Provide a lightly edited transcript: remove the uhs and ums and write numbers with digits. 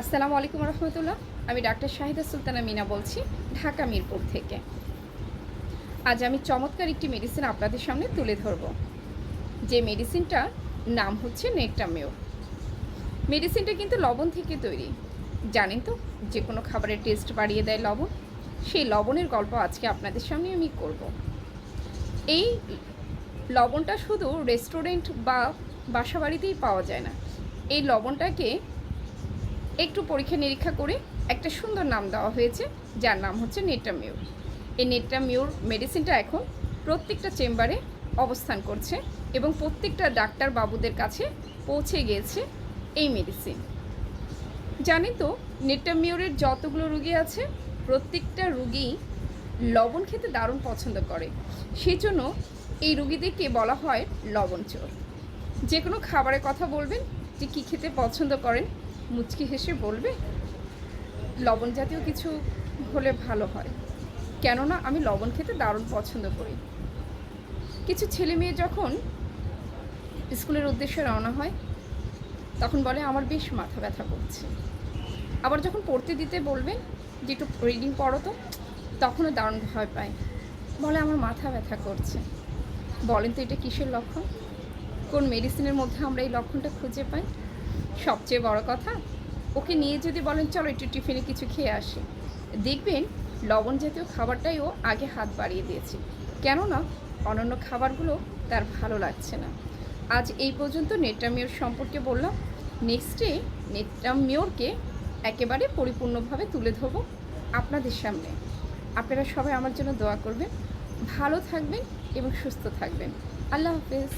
আসসালামু আলাইকুম রহমতুল্লাহ। আমি ডাক্তার শাহিদা সুলতানা মিনা বলছি, ঢাকা মিরপুর থেকে। আজ আমি চমৎকার একটি মেডিসিন আপনাদের সামনে তুলে ধরব। যে মেডিসিনটার নাম হচ্ছে নেট্টামিওর। মেডিসিনটা কিন্তু লবণ থেকে তৈরি। জানেন তো, যে কোনো খাবারের টেস্ট বাড়িয়ে দেয় লবণ। সেই লবণের গল্প আজকে আপনাদের সামনে আমি করব। এই লবণটা শুধু রেস্টুরেন্ট বা বাসাবাড়িতেই পাওয়া যায় না। এই লবণটাকে একটু পরীক্ষা নিরীক্ষা করে একটা সুন্দর নাম দেওয়া হয়েছে, যার নাম হচ্ছে নেট্টামিওর। এই নেট্টামিওর মেডিসিনটা এখন প্রত্যেকটা চেম্বারে অবস্থান করছে এবং প্রত্যেকটা ডাক্তার বাবুদের কাছে পৌঁছে গিয়েছে এই মেডিসিন। জানেন তো, নেট্টামিওরের যতগুলো রুগী আছে, প্রত্যেকটা রুগী লবণ খেতে দারুণ পছন্দ করে। সেই জন্য এই রুগীদেরকে বলা হয় লবণ চোর। যে কোনো খাবারের কথা বলবেন যে কী খেতে পছন্দ করেন, মুচকি হেসে বলবে লবণ জাতীয় কিছু হলে ভালো হয়। কেননা আমি লবণ খেতে দারুণ পছন্দ করি। কিছু ছেলে মেয়ে যখন স্কুলের উদ্দেশ্যে রওনা হয়, তখন বলে আমার বেশ মাথা ব্যথা করছে। আবার যখন পড়তে দিতে বলবেন যে একটু রিডিং পড়ো তো, তখনও দারুণ ভয় পায়, বলে আমার মাথা ব্যথা করছে। বলেন তো এটা কিসের লক্ষণ? কোন মেডিসিনের মধ্যে আমরা এই লক্ষণটা খুঁজে পাই? সবচেয়ে বড় কথা, ওকে নিয়ে যদি বলেন চলো একটু টিফিনে কিছু খেয়ে আসি, দেখবেন লবণ জাতীয় খাবারটাই ও আগে হাত বাড়িয়ে দিয়েছে। কেননা অন্যান্য খাবারগুলো তার ভালো লাগছে না। আজ এই পর্যন্ত নেট্টামিওর সম্পর্কে বললাম। নেক্সটে নেট্টামিওরকে একেবারে পরিপূর্ণভাবে তুলে ধরবো আপনাদের সামনে। আপনারা সবাই আমার জন্য দোয়া করবেন, ভালো থাকবেন এবং সুস্থ থাকবেন। আল্লাহ হাফেজ।